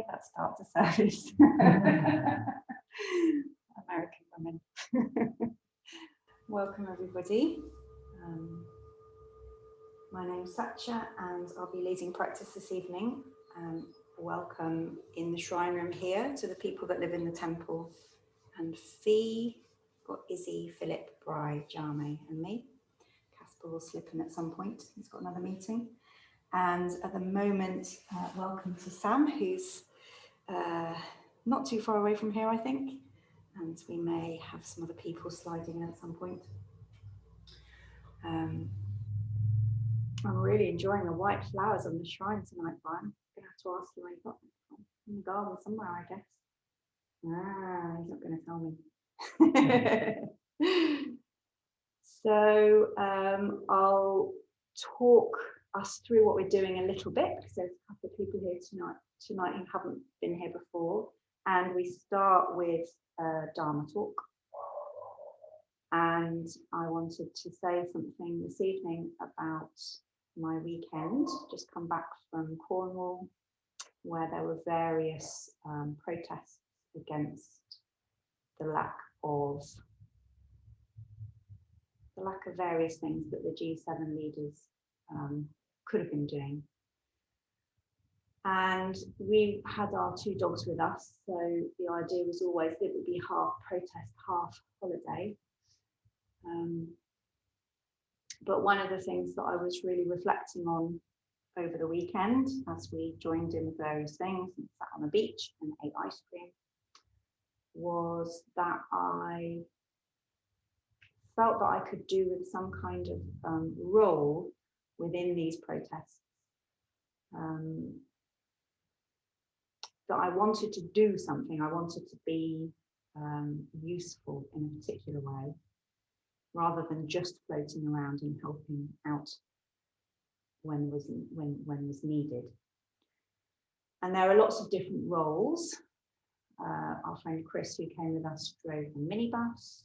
that start to service. American women. Welcome everybody. My name's Satya and I'll be leading practice this evening. Welcome in the shrine room here to the people that live in the temple, and Fee, got Izzy, Philip, Bri, Jame and me. Casper will slip in at some point, he's got another meeting. And at the moment, welcome to Sam, who's not too far away from here, I think. And we may have some other people sliding in at some point. I'm really enjoying the white flowers on the shrine tonight, Brian. I'm going to have to ask you where you got them from. In the garden somewhere, I guess. Ah, he's not going to tell me. So I'll talk us through what we're doing a little bit, because there's a couple of people here tonight who haven't been here before. And we start with Dharma talk. And I wanted to say something this evening about my weekend. Just come back from Cornwall, where there were various protests against the lack of various things that the G7 leaders could have been doing. And we had our two dogs with us, so the idea was always it would be half protest, half holiday. But one of the things that I was really reflecting on over the weekend, as we joined in with various things and sat on the beach and ate ice cream, was that I felt that I could do with some kind of role within these protests. That I wanted to do something, I wanted to be useful in a particular way, rather than just floating around and helping out when was needed. And there are lots of different roles. Our friend Chris, who came with us, drove a minibus.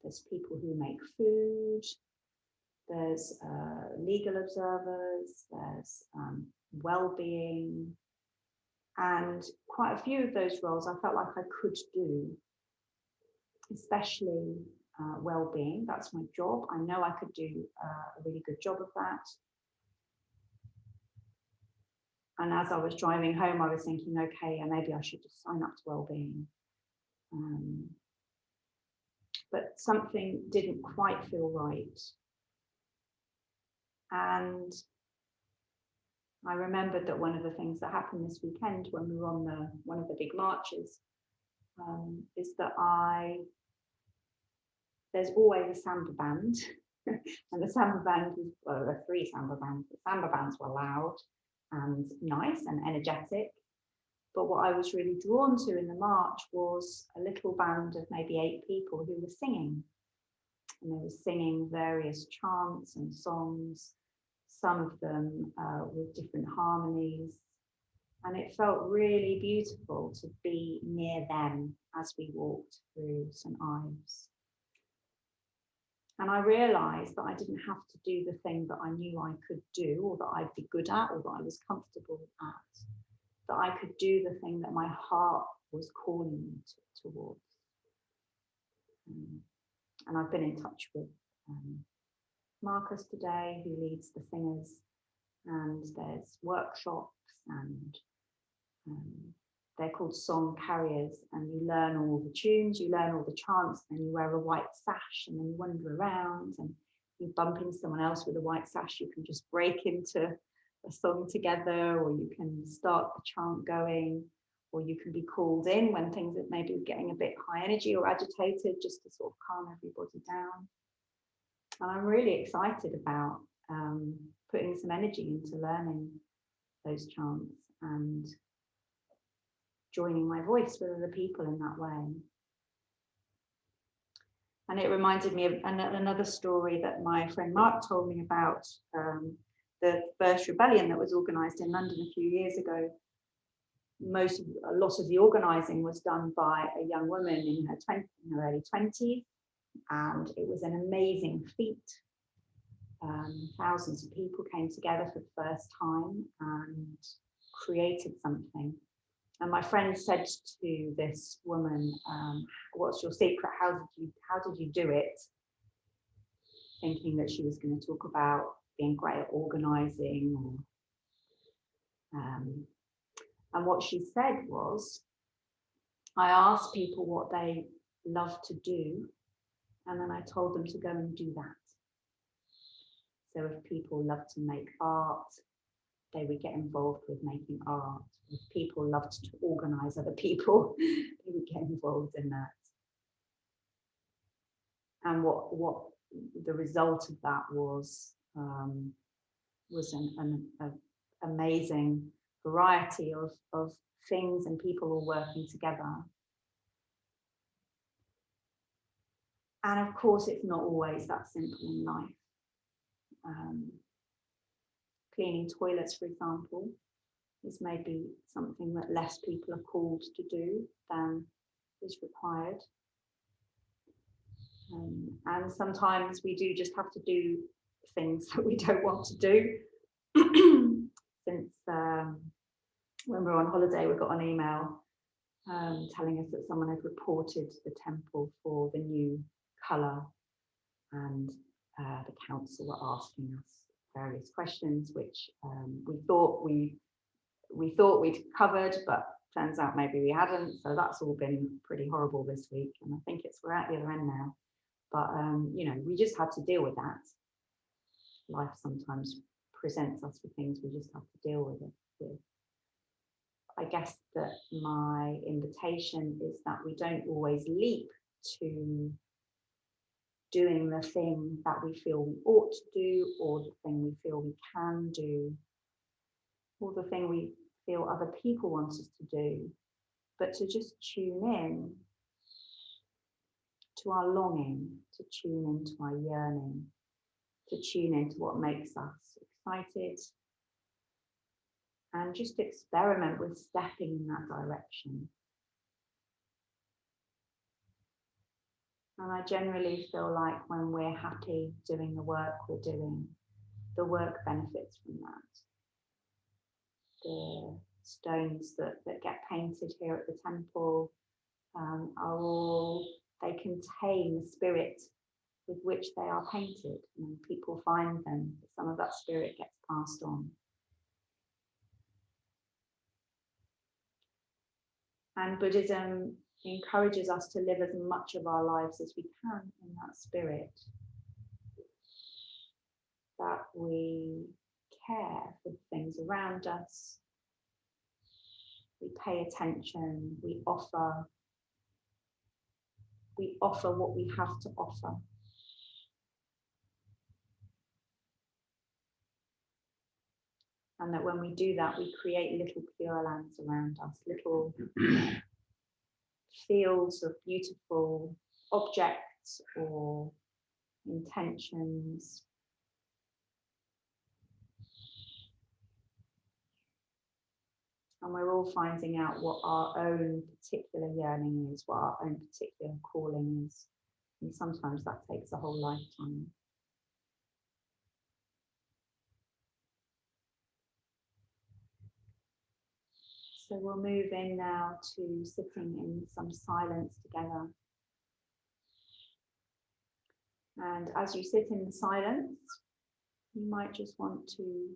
There's people who make food. There's legal observers. There's well-being. And quite a few of those roles I felt like I could do, especially well-being. That's my job. I know I could do a really good job of that. And as I was driving home, I was thinking, okay, maybe I should just sign up to well-being. But something didn't quite feel right. And I remembered that one of the things that happened this weekend when we were on one of the big marches is that there's always a samba band. And the samba band was, well, there were 3 samba bands. The samba bands were loud and nice and energetic. But what I was really drawn to in the march was a little band of maybe 8 people who were singing. And they were singing various chants and songs, some of them with different harmonies. And it felt really beautiful to be near them as we walked through St. Ives. And I realised that I didn't have to do the thing that I knew I could do, or that I'd be good at, or that I was comfortable at. That I could do the thing that my heart was calling me towards. And I've been in touch with Marcus today, who leads the singers, and there's workshops, and they're called song carriers, and you learn all the tunes, you learn all the chants, and you wear a white sash, and then you wander around, and you bump into someone else with a white sash. You can just break into a song together, or you can start the chant going, or you can be called in when things are maybe getting a bit high energy or agitated, just to sort of calm everybody down. And I'm really excited about putting some energy into learning those chants and joining my voice with other people in that way. And it reminded me of another story that my friend Mark told me about, the first rebellion that was organised in London a few years ago. A lot of the organising was done by a young woman in her early 20s, and it was an amazing feat. Thousands of people came together for the first time and created something. And my friend said to this woman, what's your secret? How did you do it? Thinking that she was going to talk about being great at organizing. And what she said was, I asked people what they love to do, and then I told them to go and do that. So if people love to make art, they would get involved with making art. If people loved to organize other people, they would get involved in that. And what the result of that was an amazing variety of things and people all working together. And of course, it's not always that simple in life. Cleaning toilets, for example, is maybe something that less people are called to do than is required. And sometimes we do just have to do things that we don't want to do. Since when we were on holiday, we got an email telling us that someone had reported the temple for the new colour, and the council were asking us various questions, which we thought we'd covered, but turns out maybe we hadn't. So that's all been pretty horrible this week, and I think we're at the other end now. But you know, we just had to deal with that. Life sometimes presents us with things we just have to deal with it with. I guess that my invitation is that we don't always leap to doing the thing that we feel we ought to do, or the thing we feel we can do, or the thing we feel other people want us to do, but to just tune in to our longing, to tune into our yearning, to tune into what makes us excited, and just experiment with stepping in that direction. And I generally feel like when we're happy doing the work we're doing, the work benefits from that. The stones that get painted here at the temple are all, they contain the spirit with which they are painted. And when people find them, some of that spirit gets passed on. And Buddhism encourages us to live as much of our lives as we can in that spirit. That we care for the things around us, we pay attention, we offer what we have to offer. And that when we do that, we create little pure lands around us, little fields of beautiful objects or intentions. And we're all finding out what our own particular yearning is, what our own particular calling is. And sometimes that takes a whole lifetime. So we'll move in now to sitting in some silence together. And as you sit in silence, you might just want to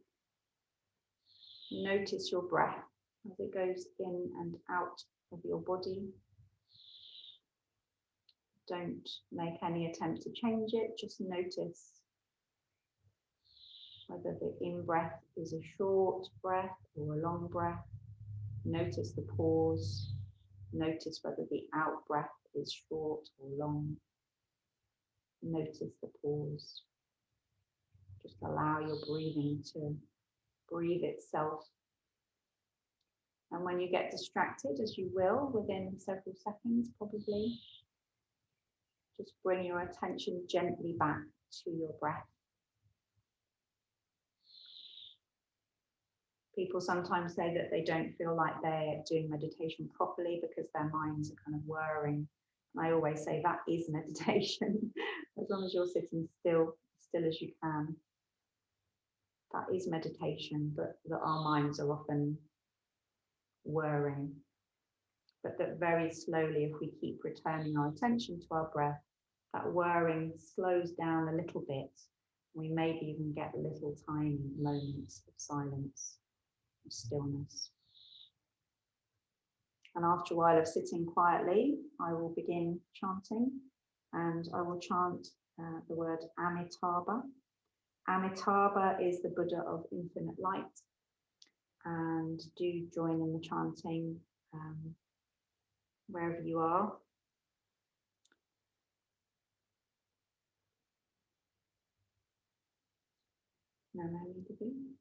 notice your breath as it goes in and out of your body. Don't make any attempt to change it, just notice whether the in-breath is a short breath or a long breath. Notice the pause. Notice whether the out-breath is short or long. Notice the pause. Just allow your breathing to breathe itself. And when you get distracted, as you will within several seconds probably, just bring your attention gently back to your breath. People sometimes say that they don't feel like they're doing meditation properly because their minds are kind of whirring. And I always say that is meditation. As long as you're sitting still as you can. That is meditation, but that our minds are often whirring. but that very slowly, if we keep returning our attention to our breath, that whirring slows down a little bit. We maybe even get little tiny moments of silence, of stillness. And after a while of sitting quietly, I will begin chanting, and I will chant the word Amitabha. Amitabha is the Buddha of infinite light. And do join in the chanting wherever you are. Namo Buddhaya.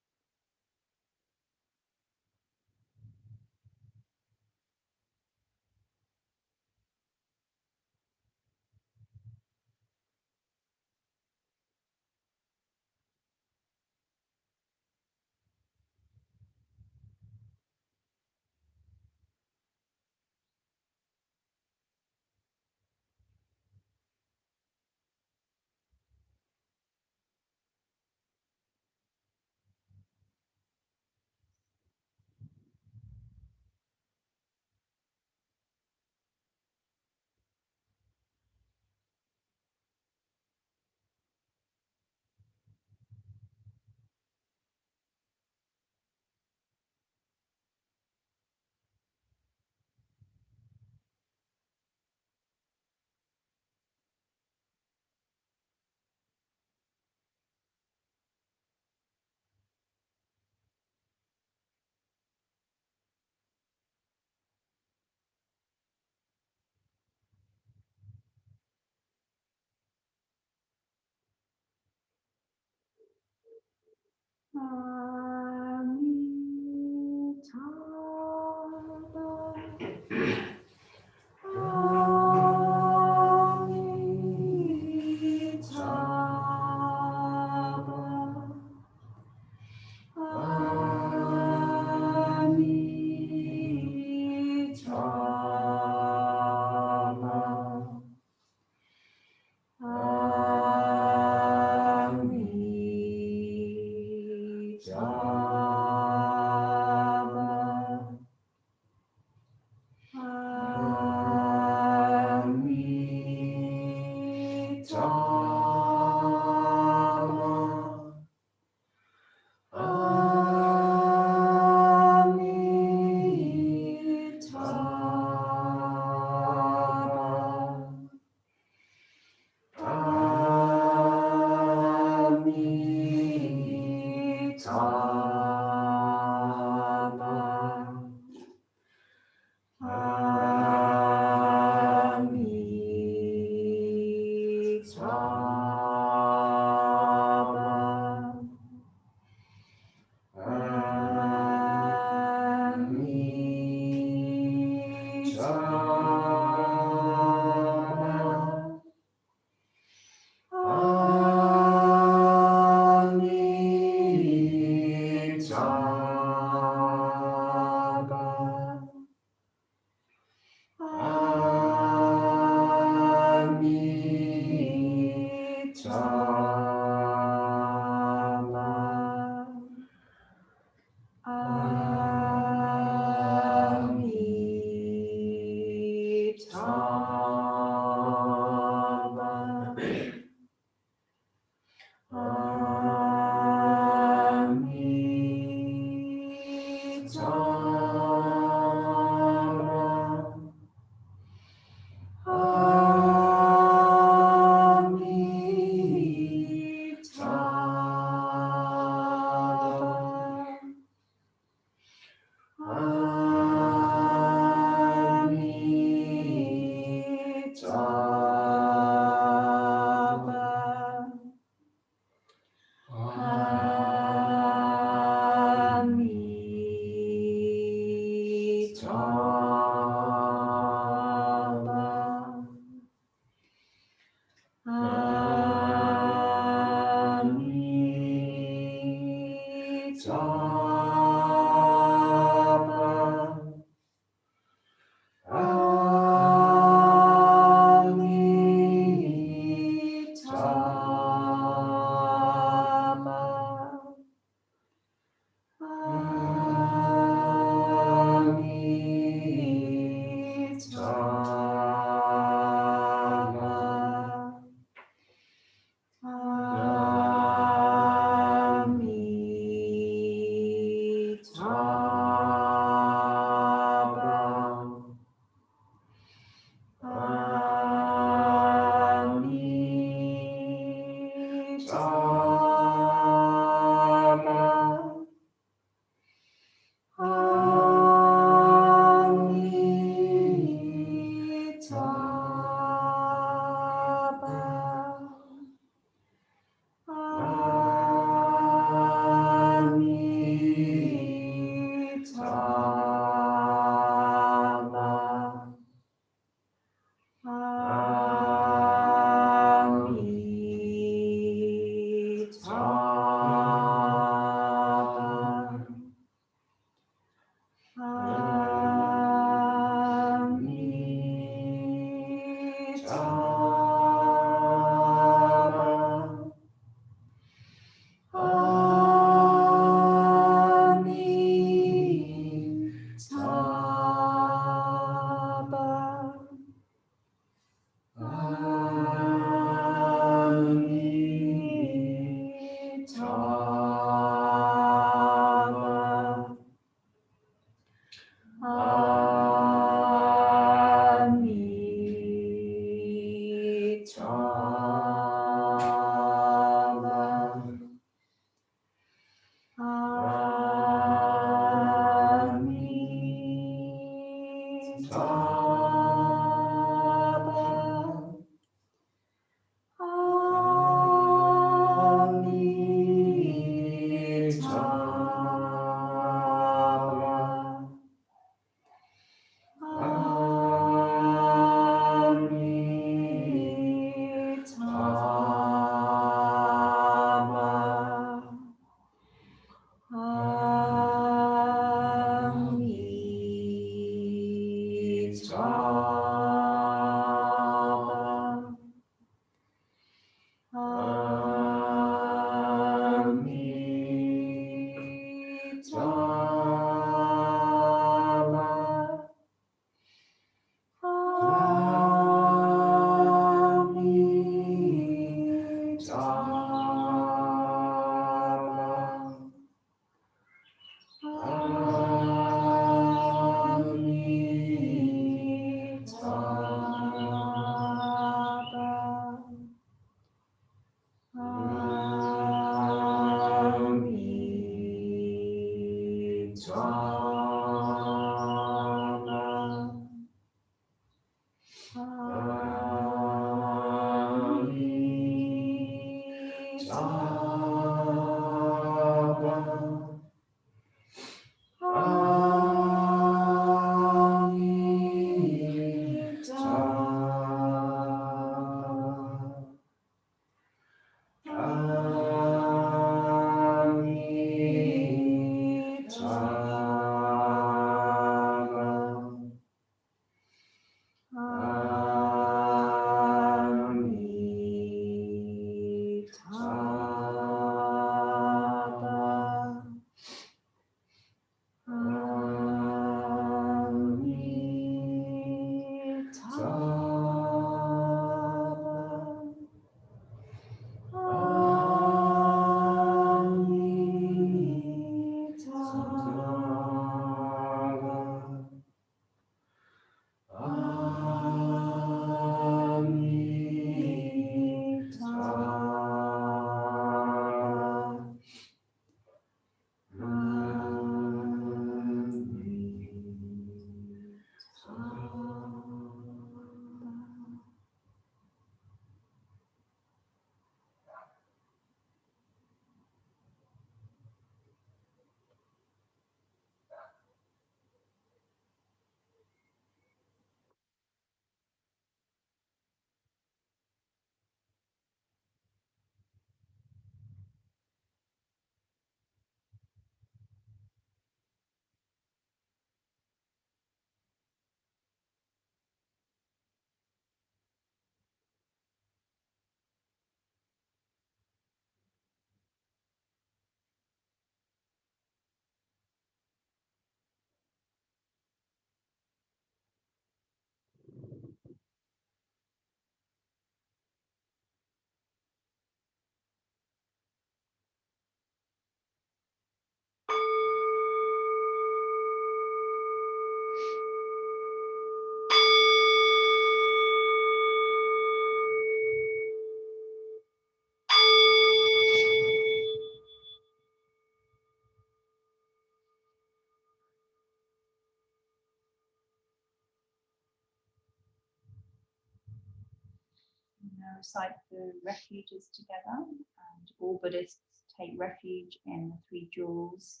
to recite the refuges together, and all Buddhists take refuge in the three jewels: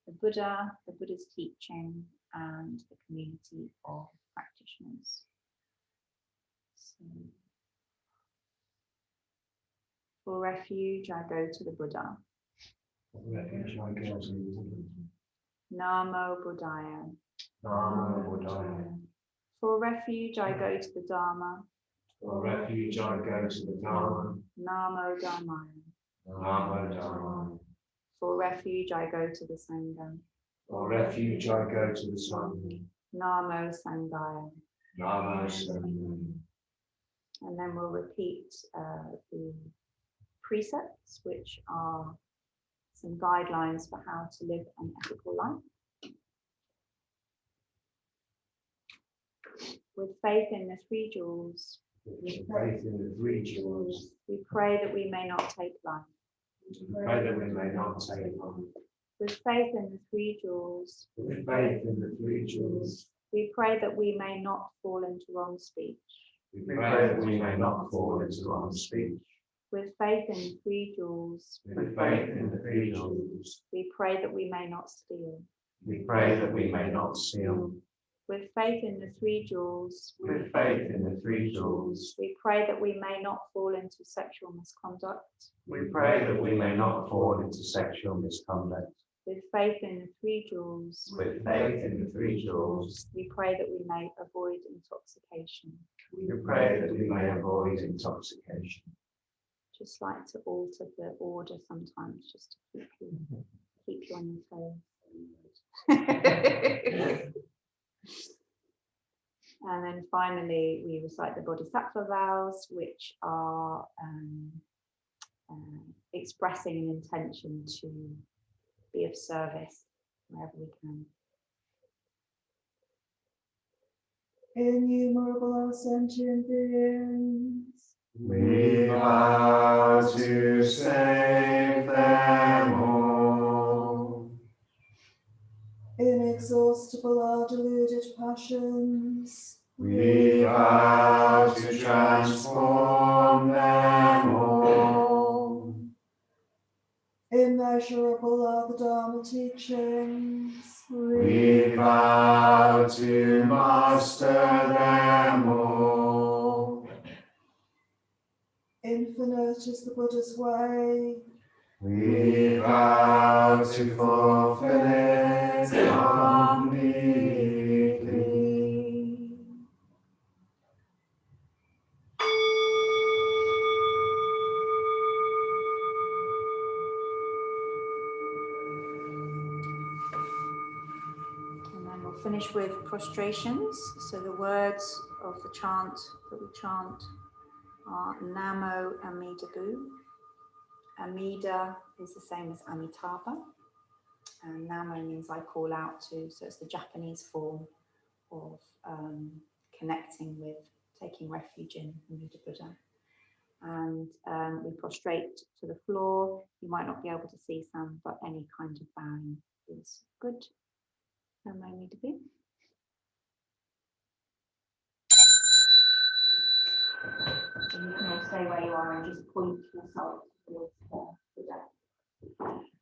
the Buddha, the Buddha's teaching, and the community of practitioners. So, for refuge, I go to the Buddha. For refuge, I go to the Buddha. Namo Buddhaya. Namo Buddhaya. For refuge, I go to the Dharma. For refuge, I go to the Dharma. Namo Dhammaya. Namo Dharma. For refuge, I go to the Sangha. For refuge, I go to the Sangha. Namo Sanghaya. Namo Sangha. And then we'll repeat the precepts, which are some guidelines for how to live an ethical life. With faith in the three jewels, With faith in the three jewels, we pray that we may not take life. we pray that we may not take life. With faith in the three jewels, With faith in the three jewels, we pray that we may not fall into wrong speech. we pray that we may not fall into wrong speech. With faith in the three jewels, With faith in the three jewels, we pray that we may not steal. we pray that we may not steal. With faith in the three jewels, With faith in the three jewels, we pray that we may not fall into sexual misconduct. we pray that we may not fall into sexual misconduct. With faith in the three jewels, With faith in the three jewels, we pray that we may avoid intoxication. we pray that we may avoid intoxication. Just like to alter the order sometimes, just to keep you on your toes. And then finally, we recite the Bodhisattva vows, which are expressing an intention to be of service wherever we can. Innumerable sentient beings, We vow to save them all. inexhaustible our deluded passions, We vow to transform them all. immeasurable are the Dharma teachings, We vow to master them all. infinite is the Buddha's way, We vow to fulfill it completely. And then we'll finish with prostrations. So the words of the chant that we chant are Namo Amitabha. Amida is the same as Amitabha. And Namo means I call out to, so it's the Japanese form of connecting with, taking refuge in Amida Buddha. And we prostrate to the floor. You might not be able to see some, but any kind of bowing is good. Namo Amitabha. So you can all stay where you are and just point yourself towards the deck.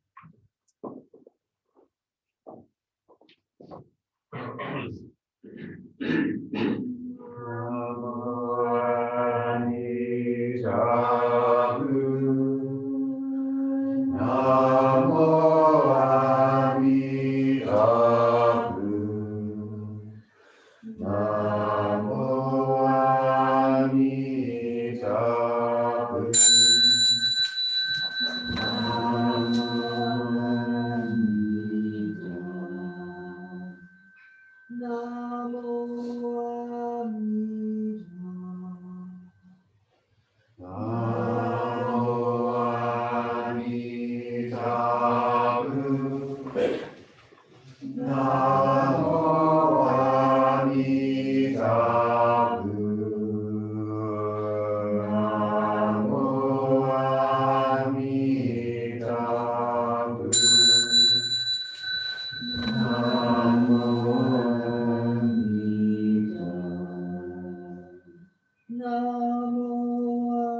Namo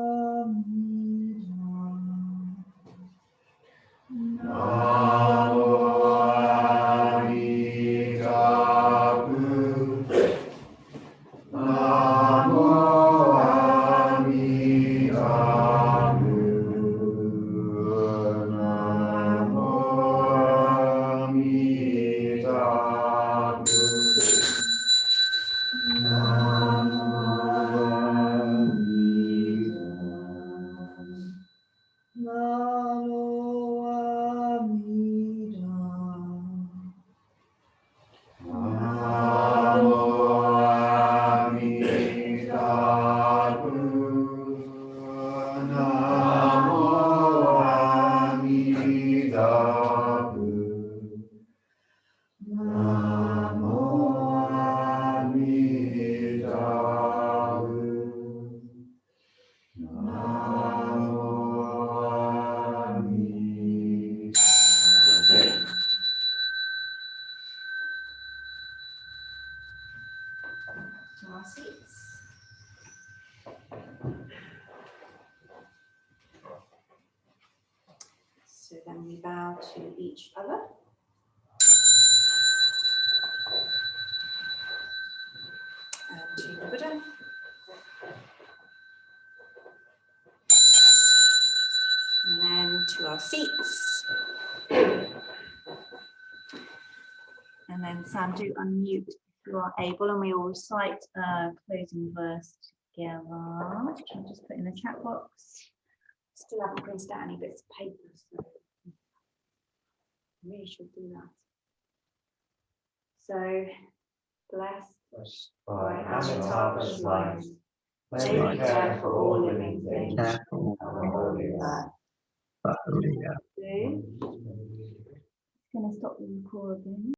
To our seats. So then we bow to each other. And to the Buddha. And then to our seats. And then Sam, do unmute if you are able, and we will recite a closing verse together, which I'll just put in the chat box. Still haven't printed out any bits of paper, so I really should do that. So, blessed By Amitabha's light, take care for all living things. Careful. of the holy earth. Hallelujah. Going to stop the recording.